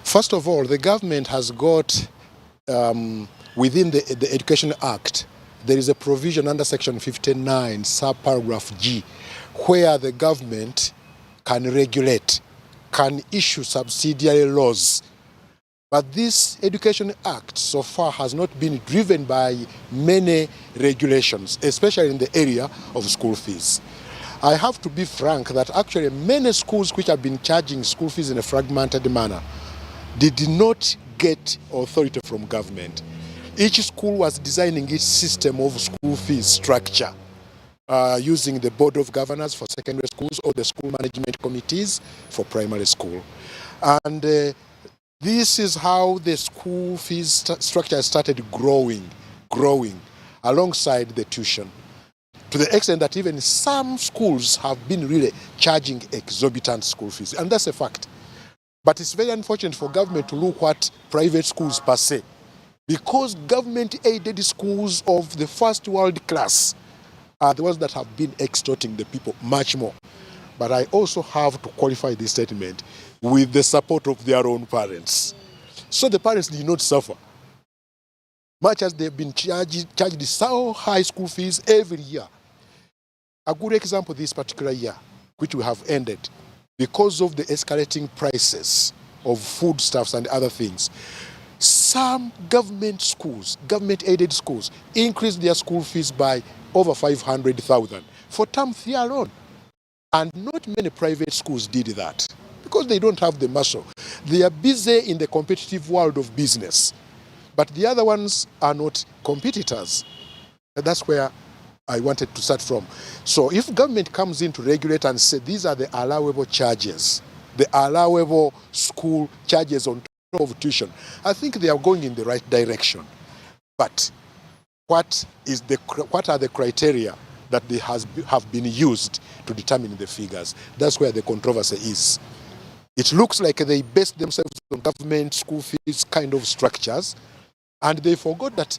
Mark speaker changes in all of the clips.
Speaker 1: First of all, the government has got, within the Education Act, there is a provision under Section 59, subparagraph G, where the government can regulate, can issue subsidiary laws. But this Education Act so far has not been driven by many regulations, especially in the area of school fees. I have to be frank that actually many schools which have been charging school fees in a fragmented manner did not get authority from government. Each school was designing its system of school fees structure using the Board of Governors for secondary schools or the school management committees for primary school. And this is how the school fees structure started growing alongside the tuition, to the extent that even some schools have been really charging exorbitant school fees, and that's a fact. But it's very unfortunate for government to look at private schools per se, because government-aided schools of the first world class are the ones that have been extorting the people much more. But I also have to qualify this statement with the support of their own parents. So the parents did not suffer, much as they've been charged so high school fees every year. A good example this particular year, which we have ended, because of the escalating prices of foodstuffs and other things, some government schools, government-aided schools, increased their school fees by over 500,000 for term 3 alone. And not many private schools did that because they don't have the muscle. They are busy in the competitive world of business, but the other ones are not competitors. And that's where I wanted to start from. So if government comes in to regulate and say these are the allowable charges, the allowable school charges on top of tuition, I think they are going in the right direction. But what are the criteria that they have been used to determine the figures? That's where the controversy is. It looks like they based themselves on government school fees kind of structures, and they forgot that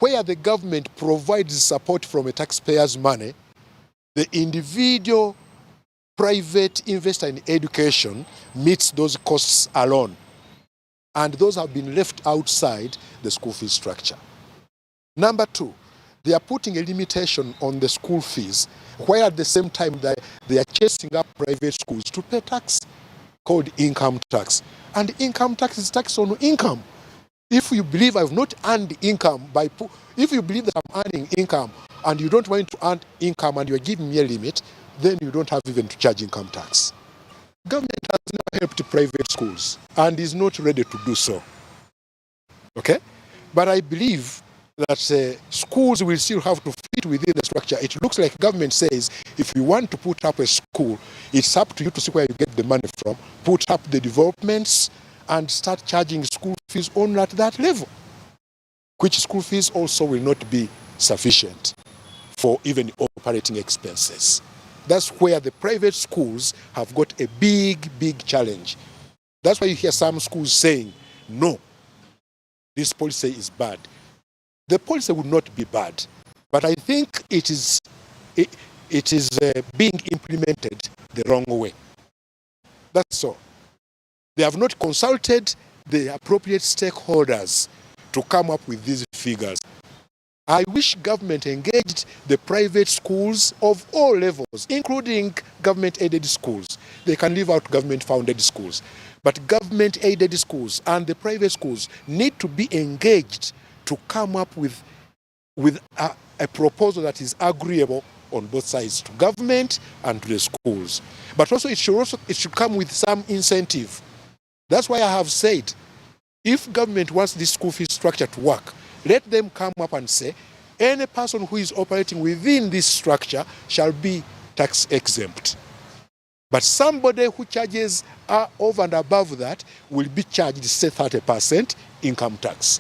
Speaker 1: where the government provides support from a taxpayer's money, the individual private investor in education meets those costs alone, and those have been left outside the school fees structure. Number two, they are putting a limitation on the school fees, where at the same time they are chasing up private schools to pay tax called income tax. And income tax is tax on income. If you believe I've not earned income, if you believe that I'm earning income and you don't want to earn income and you're giving me a limit, then you don't have even to charge income tax. Government has never helped private schools and is not ready to do so. Okay? But I believe that schools will still have to fit within the structure. It looks like government says, if you want to put up a school, it's up to you to see where you get the money from, put up the developments, and start charging school fees only at that level, which school fees also will not be sufficient for even operating expenses. That's where the private schools have got a big challenge. That's why you hear some schools saying, no, this policy is bad. The policy would not be bad, but I think it is being implemented the wrong way. That's all. They have not consulted the appropriate stakeholders to come up with these figures. I wish government engaged the private schools of all levels, including government-aided schools. They can leave out government-founded schools. But government-aided schools and the private schools need to be engaged to come up with a proposal that is agreeable on both sides, to government and to the schools. But also it should come with some incentive. That's why I have said, if government wants this school fee structure to work, let them come up and say, any person who is operating within this structure shall be tax exempt. But somebody who charges over and above that will be charged, say, 30% income tax.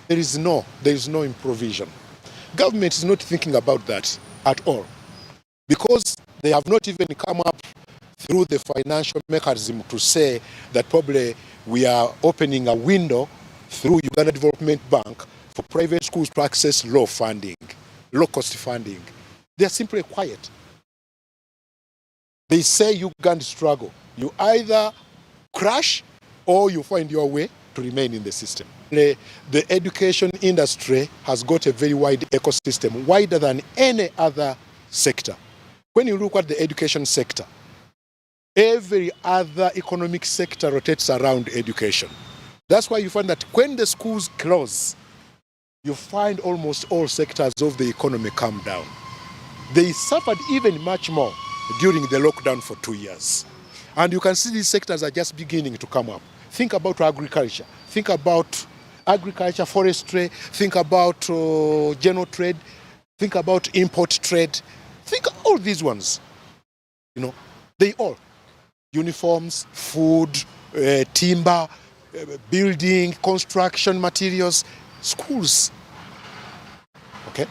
Speaker 1: There is no provision. Government is not thinking about that at all, because they have not even come up through the financial mechanism to say that probably we are opening a window through Uganda Development Bank for private schools to access low-cost funding. They are simply quiet. They say you can't struggle. You either crash or you find your way to remain in the system. The education industry has got a very wide ecosystem, wider than any other sector. When you look at the education sector, every other economic sector rotates around education. That's why you find that when the schools close, you find almost all sectors of the economy come down. They suffered even much more during the lockdown for 2 years. And you can see these sectors are just beginning to come up. Think about agriculture. Think about agriculture, forestry. Think about general trade. Think about import trade. Think all these ones. They all. Uniforms, food, timber, building, construction materials, schools. Okay?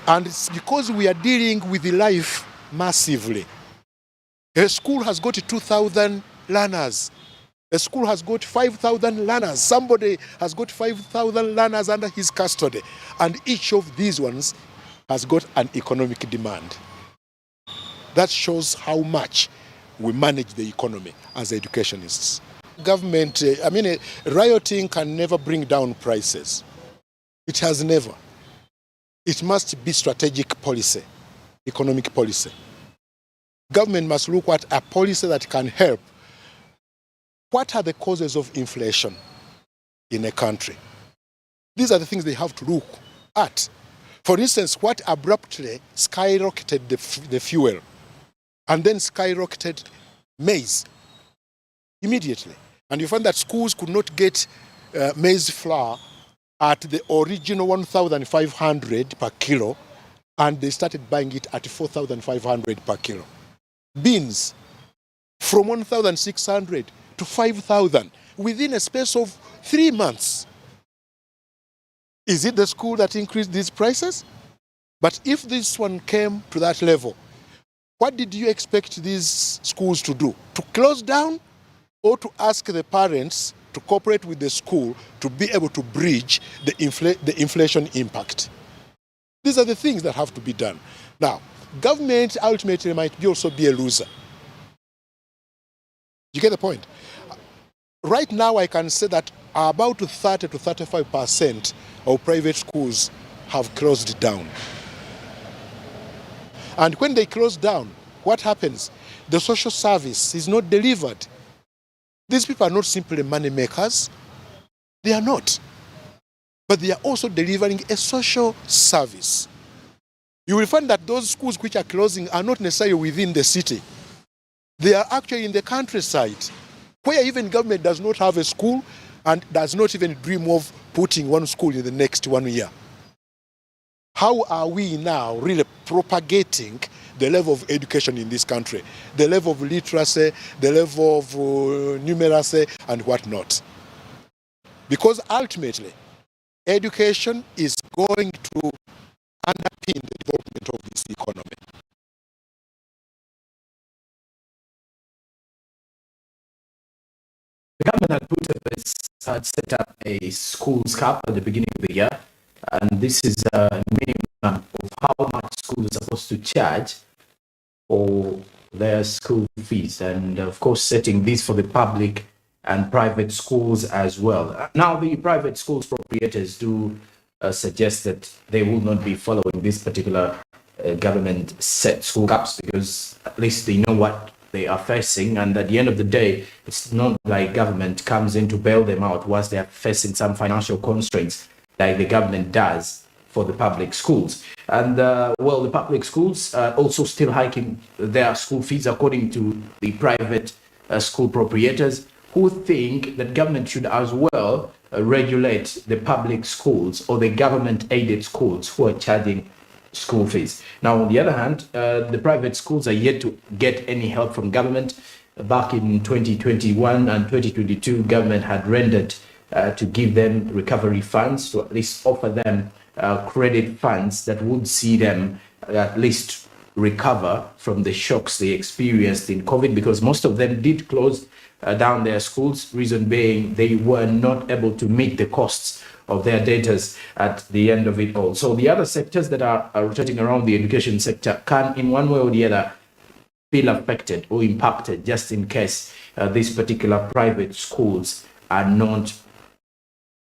Speaker 1: And it's because we are dealing with the life massively. A school has got 2,000 learners. A school has got 5,000 learners. Somebody has got 5,000 learners under his custody. And each of these ones has got an economic demand. That shows how much we manage the economy as educationists. Government, rioting can never bring down prices. It has never. It must be strategic policy, economic policy. Government must look at a policy that can help. What are the causes of inflation in a country? These are the things they have to look at. For instance, what abruptly skyrocketed the fuel and then skyrocketed maize immediately. And you find that schools could not get maize flour at the original 1,500 per kilo, and they started buying it at 4,500 per kilo. Beans from 1,600 to 5,000 within a space of 3 months. Is it the school that increased these prices? But if this one came to that level, what did you expect these schools to do? To close down, or to ask the parents to cooperate with the school to be able to bridge the inflation impact? These are the things that have to be done. Now, government ultimately might also be a loser. You get the point? Right now, I can say that about 30 to 35% of private schools have closed down. And when they close down, what happens? The social service is not delivered. These people are not simply money makers. They are not. But they are also delivering a social service. You will find that those schools which are closing are not necessarily within the city. They are actually in the countryside, where even government does not have a school and does not even dream of putting one school in the next 1 year. How are we now really propagating the level of education in this country, the level of literacy, the level of numeracy, and whatnot? Because ultimately, education is going to underpin the development of this economy.
Speaker 2: The government had set up a schools cap at the beginning of the year, and this is a minimum of how much schools are supposed to charge for their school fees, and of course setting this for the public and private schools as well. Now the private schools proprietors do suggest that they will not be following this particular government set school caps, because at least they know what they are facing, and at the end of the day, it's not like government comes in to bail them out once they are facing some financial constraints like the government does for the public schools. And the public schools are also still hiking their school fees according to the private school proprietors, who think that government should as well regulate the public schools or the government-aided schools who are charging school fees. Now, on the other hand, the private schools are yet to get any help from government. Back in 2021 and 2022, government had rendered to give them recovery funds, to at least offer them credit funds that would see them at least recover from the shocks they experienced in COVID, because most of them did close down their schools, reason being they were not able to meet the costs of their debtors at the end of it all. So the other sectors that are rotating around the education sector can, in one way or the other, feel affected or impacted just in case these particular private schools are not,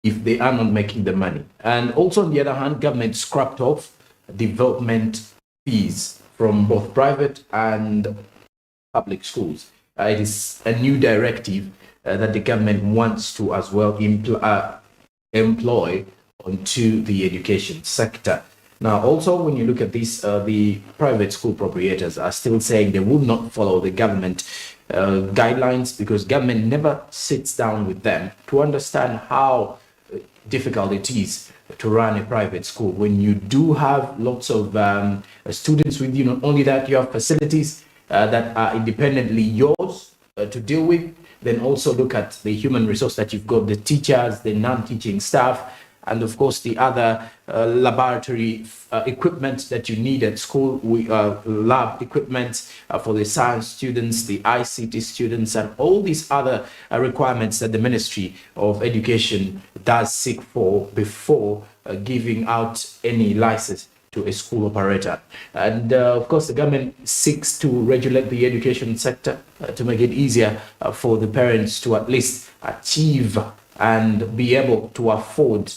Speaker 2: if they are not making the money. And also on the other hand, government scrapped off development fees from both private and public schools. It is a new directive that the government wants to as well employ onto the education sector. Now, also, when you look at this, the private school proprietors are still saying they will not follow the government guidelines, because government never sits down with them to understand how difficult it is to run a private school. When you do have lots of students with you, not only that, you have facilities that are independently yours to deal with, then also look at the human resource that you've got, the teachers, the non-teaching staff, and of course the other laboratory equipment that you need at school, lab equipment for the science students, the ICT students, and all these other requirements that the Ministry of Education does seek for before giving out any license to a school operator. And of course, the government seeks to regulate the education sector to make it easier for the parents to at least achieve and be able to afford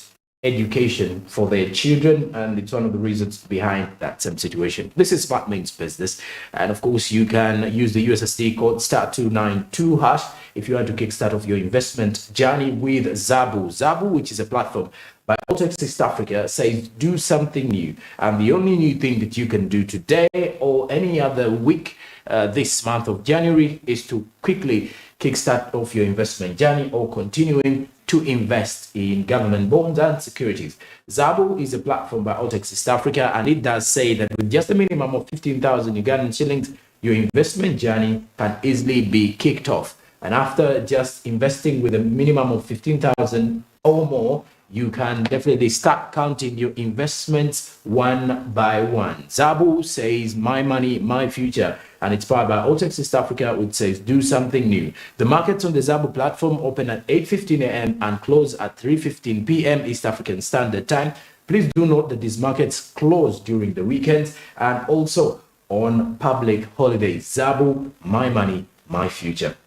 Speaker 2: education for their children, and it's one of the reasons behind that same situation. This is Smart Means Business, and of course you can use the USSD code *292# if you want to kickstart off your investment journey with Zabu, which is a platform by Altex East Africa, says do something new, and the only new thing that you can do today or any other week this month of January is to quickly kickstart off your investment journey or continuing to invest in government bonds and securities. Zabu is a platform by Altex East Africa, and it does say that with just a minimum of 15,000 Ugandan shillings, your investment journey can easily be kicked off. And after just investing with a minimum of 15,000 or more, you can definitely start counting your investments one by one. Zabu says, my money, my future, and it's powered by Altex East Africa, which says, do something new. The markets on the Zabu platform open at 8:15 a.m. and close at 3:15 p.m. East African Standard Time. Please do note that these markets close during the weekends and also on public holidays. Zabu, my money, my future.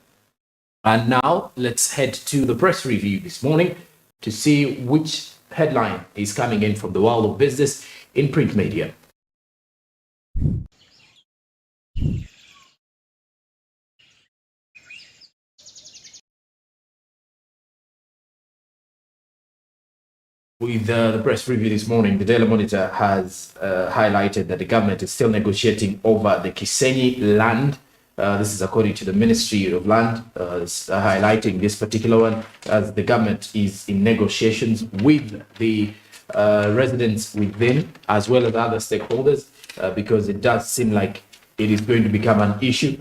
Speaker 2: And now let's head to the press review this morning to see which headline is coming in from the world of business in print media. With the press review this morning, the Daily Monitor has highlighted that the government is still negotiating over the Kisenyi land. This is according to the Ministry of Land, highlighting this particular one as the government is in negotiations with the residents within as well as other stakeholders, because it does seem like it is going to become an issue.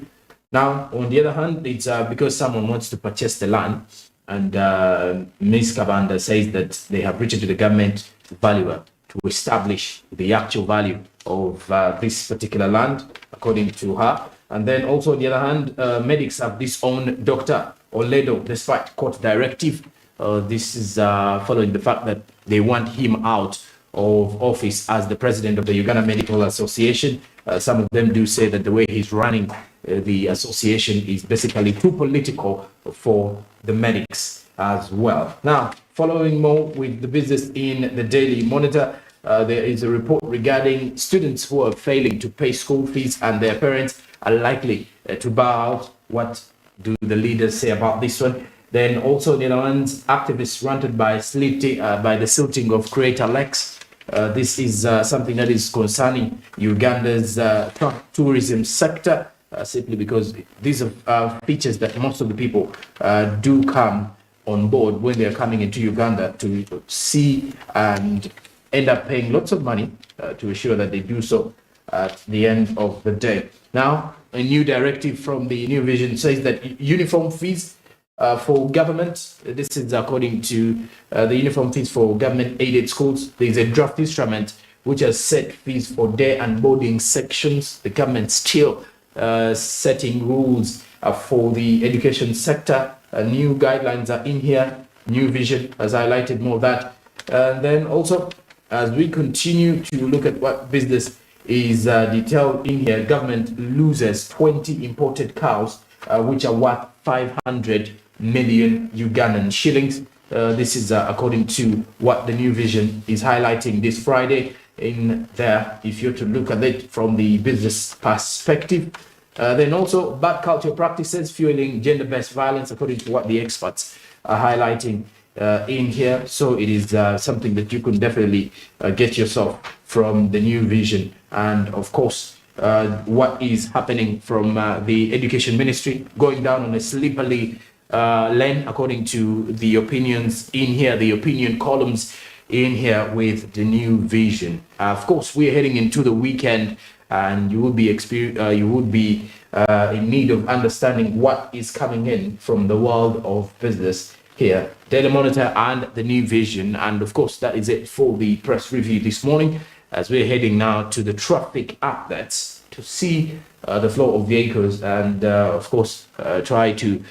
Speaker 2: Now, on the other hand, it's because someone wants to purchase the land, and Ms. Kabanda says that they have reached to the government valuer to establish the actual value of this particular land, according to her. And then also on the other hand, medics have disowned Dr. Oledo despite court directive. This is following the fact that they want him out of office as the president of the Uganda Medical Association. Some of them do say that the way he's running the association is basically too political for the medics as well. Now, following more with the business in the Daily Monitor, there is a report regarding students who are failing to pay school fees and their parents are likely to bow out. What do the leaders say about this one? Then also the Netherlands, activists ranted by the silting of creator Lex. This is something that is concerning Uganda's tourism sector, simply because these are features that most of the people do come on board when they're coming into Uganda to see and end up paying lots of money to ensure that they do so at the end of the day. Now, a new directive from the New Vision says that uniform fees for government, this is according to the uniform fees for government aided schools. There is a draft instrument which has set fees for day and boarding sections. The government still setting rules for the education sector. New guidelines are in here. New Vision has highlighted more of that. And then also, as we continue to look at what business is detailed in here. Government loses 20 imported cows, which are worth 500 million Ugandan shillings. This is according to what the New Vision is highlighting this Friday in there, if you're to look at it from the business perspective. Then also bad culture practices fueling gender-based violence, according to what the experts are highlighting in here. So it is something that you can definitely get yourself from the New Vision. And of course, what is happening from the Education Ministry, going down on a slippery lane, according to the opinions in here, the opinion columns in here with the New Vision. Of course, we're heading into the weekend, and you will be in need of understanding what is coming in from the world of business here. Daily Monitor and the New Vision. And of course, that is it for the press review this morning, as we're heading now to the traffic updates to see the flow of vehicles, and of course try to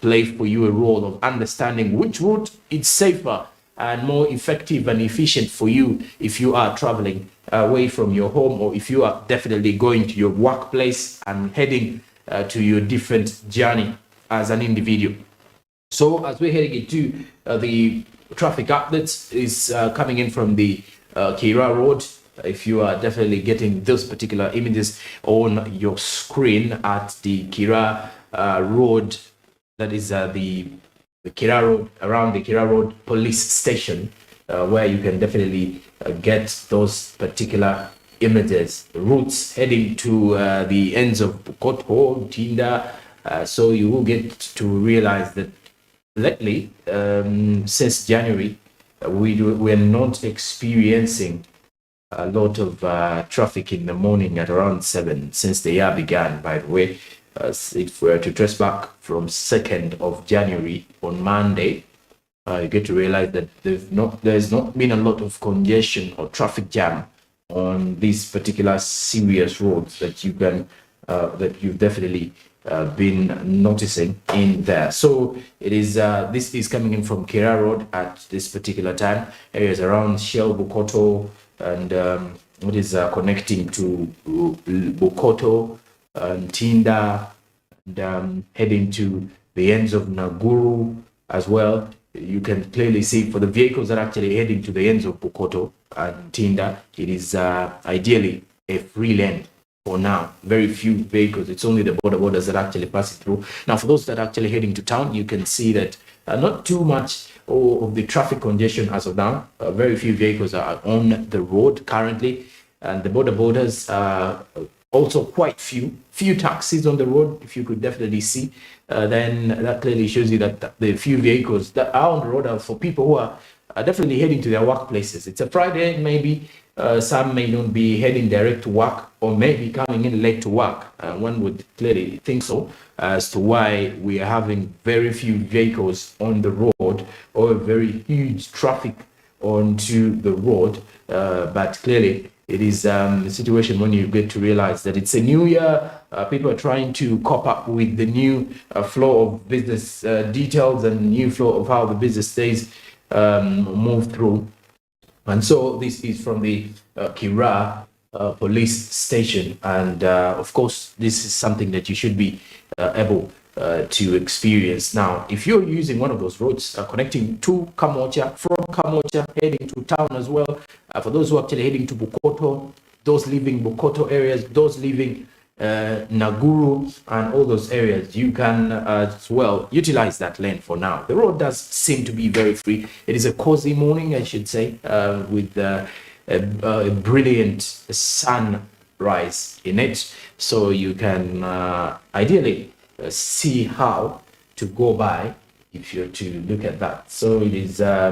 Speaker 2: play for you a role of understanding which route is safer and more effective and efficient for you if you are traveling away from your home, or if you are definitely going to your workplace and heading to your different journey as an individual. So as we're heading into the traffic updates is coming in from the Kira Road. If you are definitely getting those particular images on your screen at the Kira Road, that is the Kira Road, around the Kira Road police station, where you can definitely get those particular images, routes heading to the ends of Bukoto, Tinda. So you will get to realize that lately, since January, we're not experiencing a lot of traffic in the morning at around 7 since the year began, by the way. If we were to trace back from 2nd of January on Monday, you get to realize that there's not been a lot of congestion or traffic jam on these particular serious roads that you can that you've definitely been noticing in there. So it is this is coming in from Kira Road at this particular time. Areas around Shell, Bukoto, and what is connecting to Bukoto and Tinda, and heading to the ends of Naguru as well. You can clearly see for the vehicles that are actually heading to the ends of Bukoto and Tinda, it is ideally a free lane for now. Very few vehicles. It's only the borders that are actually passing through. Now, for those that are actually heading to town, you can see that not too much of the traffic congestion as of now. Very few vehicles are on the road currently, and the borders also quite few taxis on the road. If you could definitely see, then that clearly shows you that the few vehicles that are on the road are for people who are definitely heading to their workplaces. It's a Friday, maybe some may not be heading direct to work, or maybe coming in late to work. One would clearly think so, as to why we are having very few vehicles on the road, or very huge traffic onto the road. But clearly it is a situation when you get to realize that it's a new year. People are trying to cope up with the new flow of business details and new flow of how the business days move through. And so this is from the Kira police station. And of course, this is something that you should be able to experience. Now, if you're using one of those roads connecting to Kamocha, from Kamocha heading to town as well, for those who are actually heading to Bukoto, those leaving Bukoto areas, those leaving Naguru and all those areas, you can as well utilize that lane for now. The road does seem to be very free. It is a cozy morning, I should say, with a brilliant sunrise in it, so you can ideally see how to go by if you're to look at that. So it is a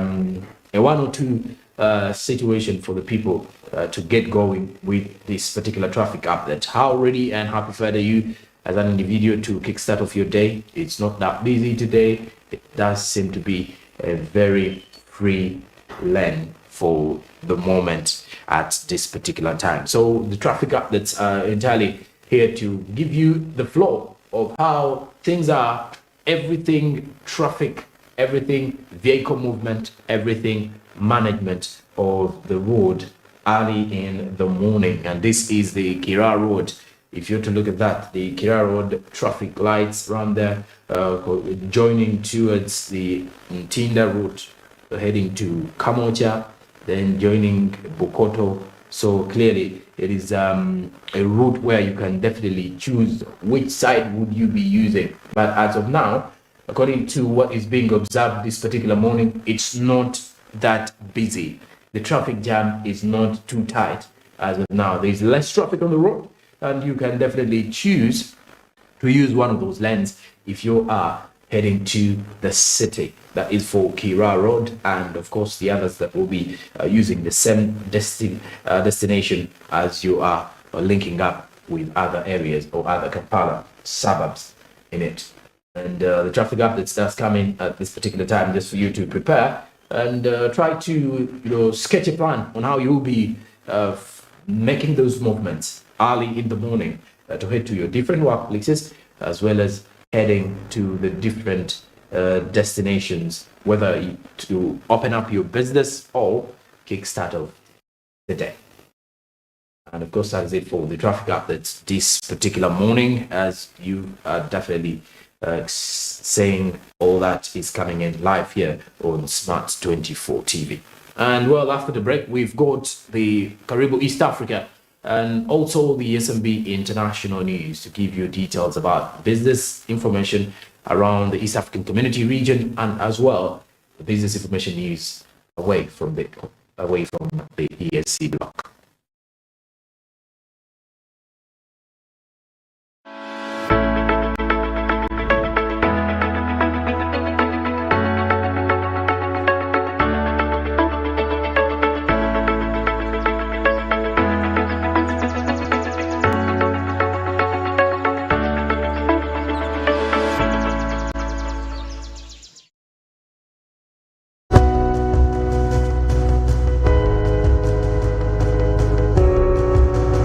Speaker 2: 1 or 2 situation for the people to get going with this particular traffic update. How ready and how prepared are you as an individual to kickstart off your day? It's not that busy today. It does seem to be a very free lane for the moment at this particular time. So the traffic updates are entirely here to give you the flow of how things are, everything traffic, everything vehicle movement, everything management of the road early in the morning. And this is the Kira Road. If you're to look at that, the Kira Road traffic lights around there, joining towards the Tinda route, heading to Kamocha, then joining Bukoto. So clearly it is a route where you can definitely choose which side would you be using. But as of now, according to what is being observed this particular morning, it's not that busy. The traffic jam is not too tight as of now. There's less traffic on the road, and you can definitely choose to use one of those lanes if you are heading to the city. That is for Kira Road, and of course the others that will be using the same destination as you are linking up with other areas or other Kampala suburbs in it. And the traffic updates that's coming at this particular time, just for you to prepare and try to sketch a plan on how you'll be making those movements early in the morning to head to your different workplaces, as well as heading to the different destinations, whether to open up your business or kickstart of the day. And of course, that is it for the traffic updates this particular morning, as you are definitely saying all that is coming in live here on Smart 24 TV. And well, after the break, we've got the Karibu East Africa and also the SMB International News to give you details about business information around the East African Community region, and as well the business information news away from the ESC block.